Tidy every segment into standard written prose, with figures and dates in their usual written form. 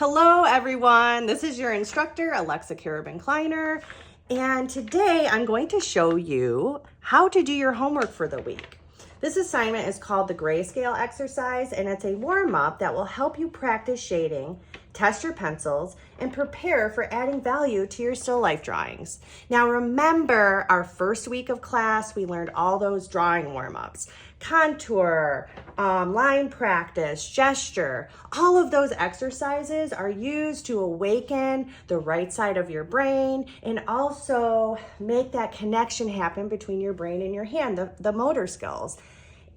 Hello everyone, this is your instructor Alexa Carabin-Kleiner, and today I'm going to show you how to do your homework for the week. This assignment is called the Grayscale Exercise, and it's a warm-up that will help you practice shading, test your pencils, and prepare for adding value to your still life drawings. Now remember, our first week of class, we learned all those drawing warm-ups. Contour, line practice, gesture, all of those exercises are used to awaken the right side of your brain and also make that connection happen between your brain and your hand, the motor skills.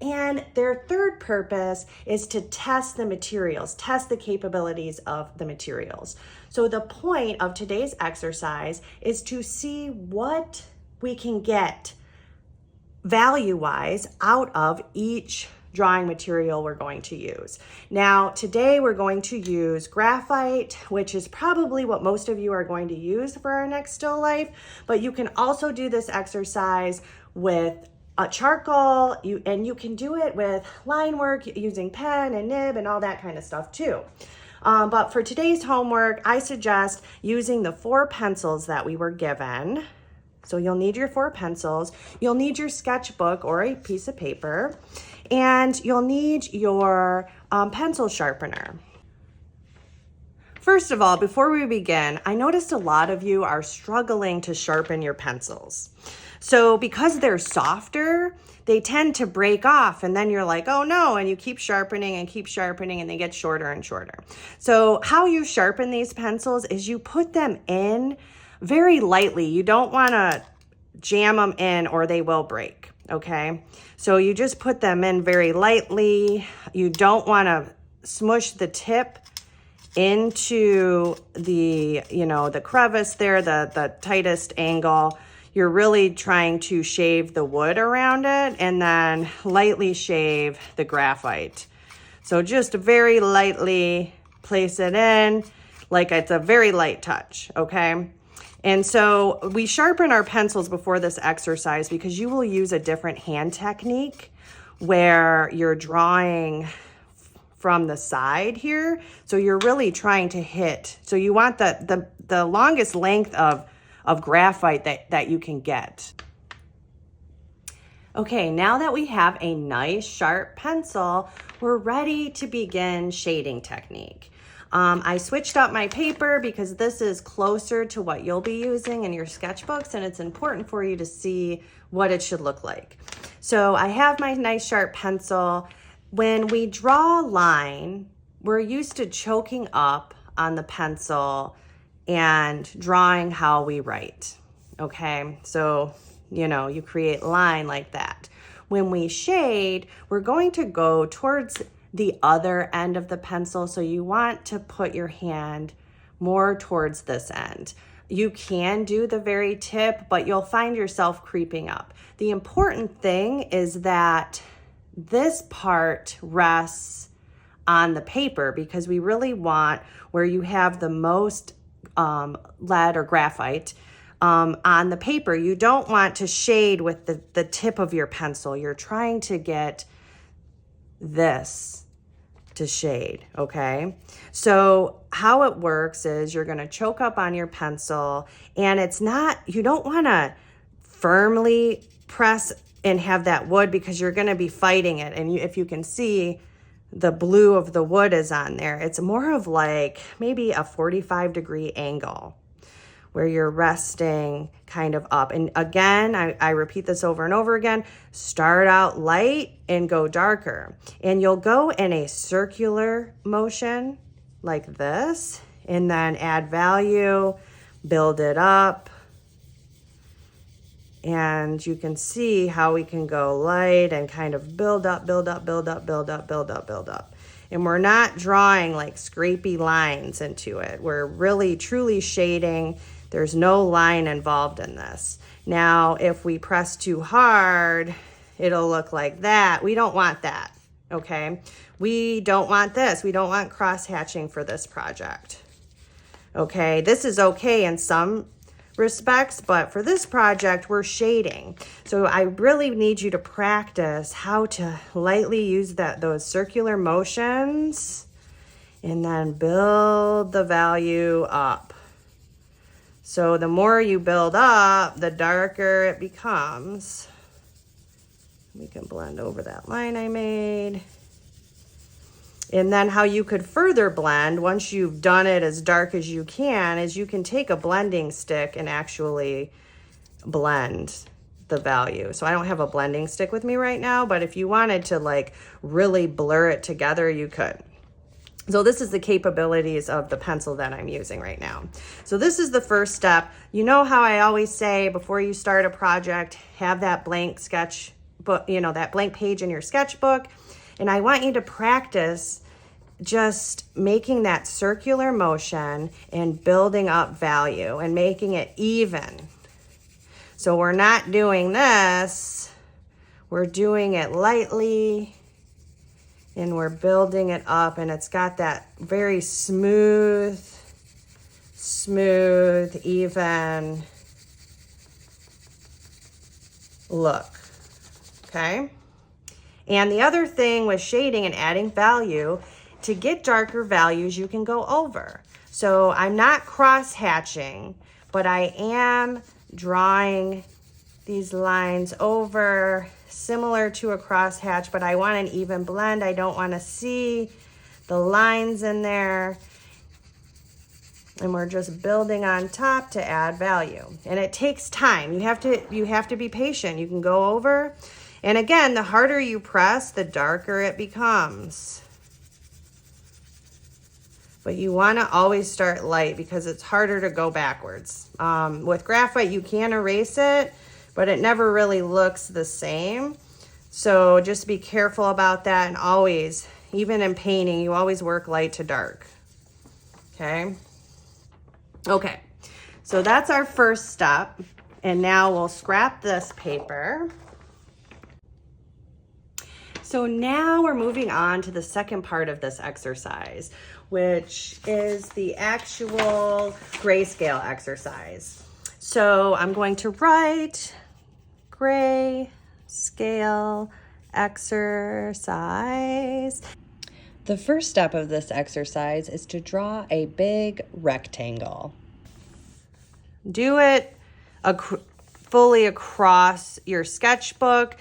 And their third purpose is to test the materials, test the capabilities of the materials. So the point of today's exercise is to see what we can get value-wise out of each drawing material we're going to use. Now, today we're going to use graphite, which is probably what most of you are going to use for our next still life, but you can also do this exercise with a charcoal, and you can do it with line work using pen and nib and all that kind of stuff too. But for today's homework, I suggest using the 4 pencils that we were given. So you'll need your 4 pencils, you'll need your sketchbook or a piece of paper, and you'll need your pencil sharpener. First of all, before we begin, I noticed a lot of you are struggling to sharpen your pencils. So because they're softer, they tend to break off, and then you're like, oh no, and you keep sharpening and they get shorter and shorter. So how you sharpen these pencils is you put them in very lightly. You don't want to jam them in or they will break, okay? So you just put them in very lightly. You don't want to smush the tip into the, the crevice there, the tightest angle. You're really trying to shave the wood around it and then lightly shave the graphite. So just very lightly place it in like it's a very light touch, okay? And so we sharpen our pencils before this exercise because you will use a different hand technique where you're drawing from the side here. So you're really trying to hit. So you want the longest length of graphite that you can get. Okay, now that we have a nice sharp pencil, we're ready to begin shading technique. I switched up my paper because this is closer to what you'll be using in your sketchbooks, and it's important for you to see what it should look like. So I have my nice sharp pencil. When we draw a line, we're used to choking up on the pencil and drawing how we write, okay? So, you create line like that. When we shade, we're going to go towards the other end of the pencil, so you want to put your hand more towards this end. You can do the very tip, but you'll find yourself creeping up. The important thing is that this part rests on the paper because we really want where you have the most lead or graphite on the paper. You don't want to shade with the tip of your pencil. You're trying to get this to shade, okay? So how it works is you're gonna choke up on your pencil, and you don't wanna firmly press and have that wood because you're gonna be fighting it. And if you can see, the blue of the wood is on there. It's more of like maybe a 45-degree angle where you're resting kind of up. And again, I repeat this over and over again, start out light and go darker. And you'll go in a circular motion like this, and then add value, build it up. And you can see how we can go light and kind of build up, build up, build up, build up, build up, build up. And we're not drawing like scrapey lines into it. We're really truly shading. There's no line involved in this. Now, if we press too hard, it'll look like that. We don't want that, okay? We don't want this. We don't want cross-hatching for this project, okay? This is okay in some respects, but for this project, we're shading. So I really need you to practice how to lightly use those circular motions and then build the value up. So the more you build up, the darker it becomes. We can blend over that line I made. And then how you could further blend once you've done it as dark as you can is you can take a blending stick and actually blend the value. So I don't have a blending stick with me right now, but if you wanted to like really blur it together, you could. So this is the capabilities of the pencil that I'm using right now. So this is the first step. You know how I always say before you start a project, have that blank sketch book, you know, that blank page in your sketchbook. And I want you to practice just making that circular motion and building up value and making it even. So we're not doing this, we're doing it lightly and we're building it up, and it's got that very smooth, even look, okay? And the other thing with shading and adding value, to get darker values, you can go over. So I'm not cross-hatching, but I am drawing these lines over, similar to a crosshatch, but I want an even blend. I don't want to see the lines in there. And we're just building on top to add value. And it takes time. You have to be patient. You can go over. And again, the harder you press, the darker it becomes. But you want to always start light because it's harder to go backwards. With graphite, you can erase it, but it never really looks the same. So just be careful about that, and always, even in painting, you always work light to dark. Okay? Okay, so that's our first step. And now we'll scrap this paper. So now we're moving on to the second part of this exercise, which is the actual grayscale exercise. So I'm going to write grayscale exercise. The first step of this exercise is to draw a big rectangle. Do it fully across your sketchbook.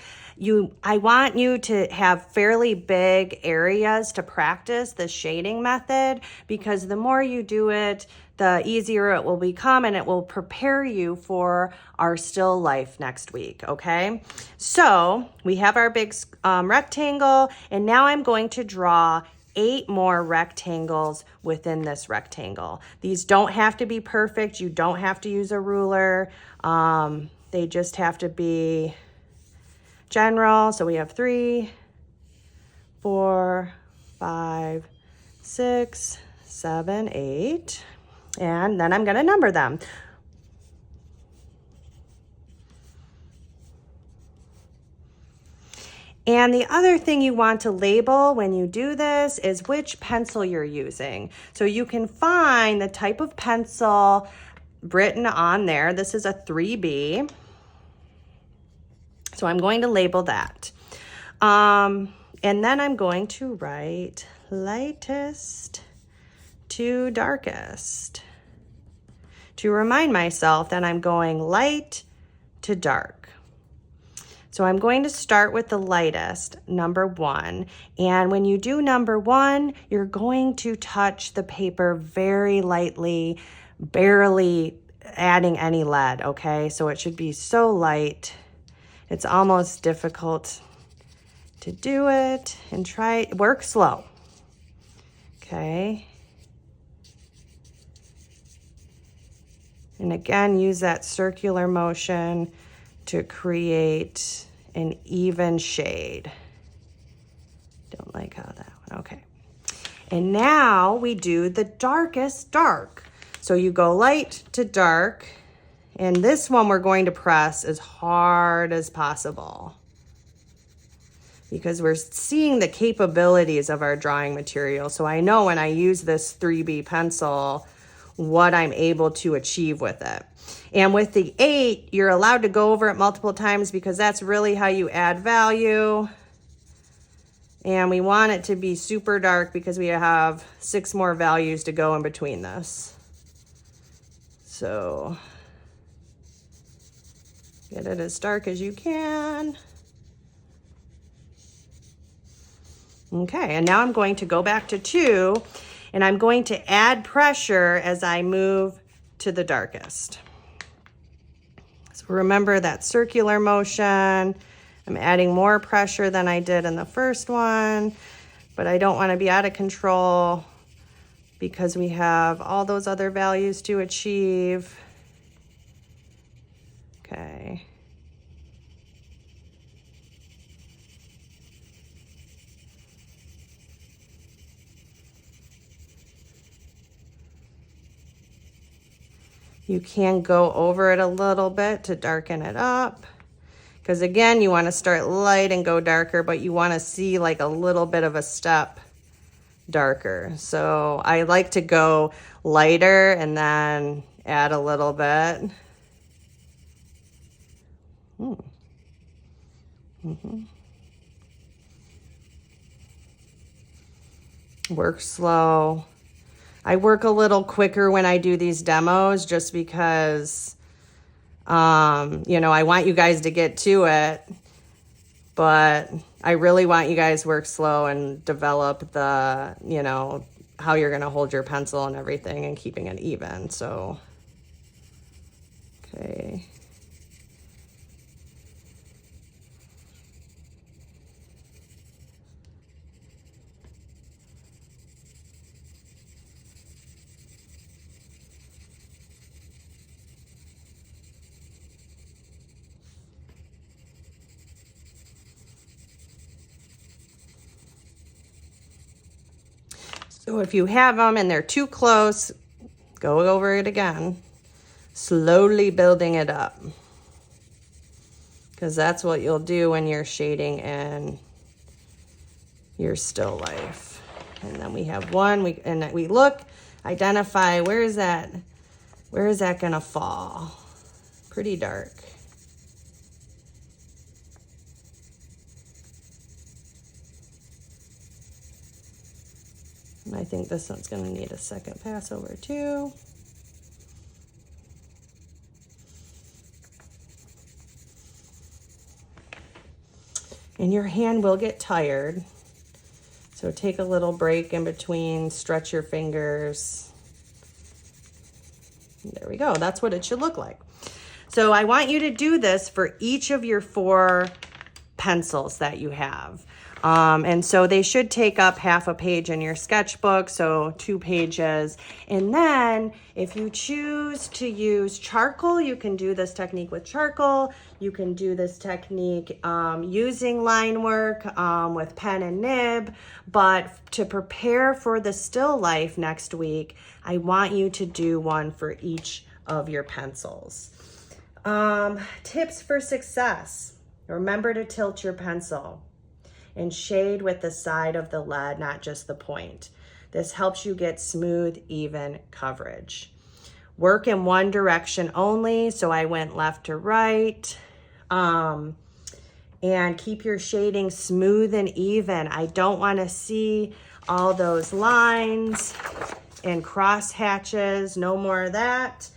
I want you to have fairly big areas to practice the shading method, because the more you do it, the easier it will become, and it will prepare you for our still life next week, okay? So we have our big rectangle, and now I'm going to draw 8 more rectangles within this rectangle. These don't have to be perfect. You don't have to use a ruler. They just have to be general. So we have 3, 4, 5, 6, 7, 8. And then I'm going to number them. And the other thing you want to label when you do this is which pencil you're using. So you can find the type of pencil written on there. This is a 3B. So I'm going to label that. And then I'm going to write lightest to darkest to remind myself that I'm going light to dark. So I'm going to start with the lightest, number 1. And when you do number 1, you're going to touch the paper very lightly, barely adding any lead, okay? So it should be so light. It's almost difficult to do it, and work slow, okay? And again, use that circular motion to create an even shade. Don't like how that one, okay. And now we do the darkest dark. So you go light to dark, and this one we're going to press as hard as possible, because we're seeing the capabilities of our drawing material. So I know when I use this 3B pencil, what I'm able to achieve with it. And with the 8, you're allowed to go over it multiple times, because that's really how you add value, And we want it to be super dark because we have 6 more values to go in between this. So get it as dark as you can. Okay, and now I'm going to go back to 2, and I'm going to add pressure as I move to the darkest. So remember that circular motion. I'm adding more pressure than I did in the first one, but I don't want to be out of control because we have all those other values to achieve. Okay. You can go over it a little bit to darken it up. Because again, you want to start light and go darker, but you want to see like a little bit of a step darker. So I like to go lighter and then add a little bit. Work slow. I work a little quicker when I do these demos just because, you know, I want you guys to get to it, but I really want you guys work slow and develop the, you know, how you're going to hold your pencil and everything and keeping it even. So, okay. So if you have them and they're too close, go over it again, slowly building it up. Because that's what you'll do when you're shading in your still life. And then we have one, we look, identify, where is that gonna fall? Pretty dark. And I think this one's gonna need a second pass over too. And your hand will get tired. So take a little break in between, stretch your fingers. There we go, that's what it should look like. So I want you to do this for each of your 4 pencils that you have. And so they should take up half a page in your sketchbook, so 2 pages. And then if you choose to use charcoal, you can do this technique with charcoal. You can do this technique using line work with pen and nib. But to prepare for the still life next week, I want you to do one for each of your pencils. Tips for success. Remember to tilt your pencil and shade with the side of the lead, not just the point. This helps you get smooth, even coverage. Work in one direction only, so I went left to right. And keep your shading smooth and even. I don't wanna see all those lines and cross hatches, no more of that.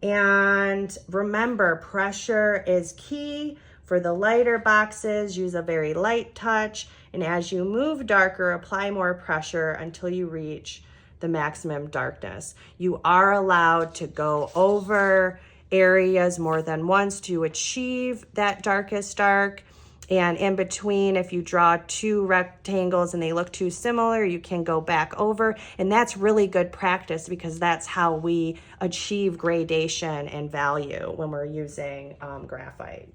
And remember, pressure is key. For the lighter boxes, use a very light touch, and as you move darker, apply more pressure until you reach the maximum darkness. You are allowed to go over areas more than once to achieve that darkest dark, and in between, if you draw 2 rectangles and they look too similar, you can go back over, and that's really good practice because that's how we achieve gradation and value when we're using graphite.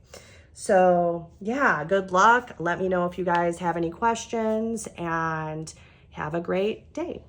So yeah, good luck. Let me know if you guys have any questions, and have a great day.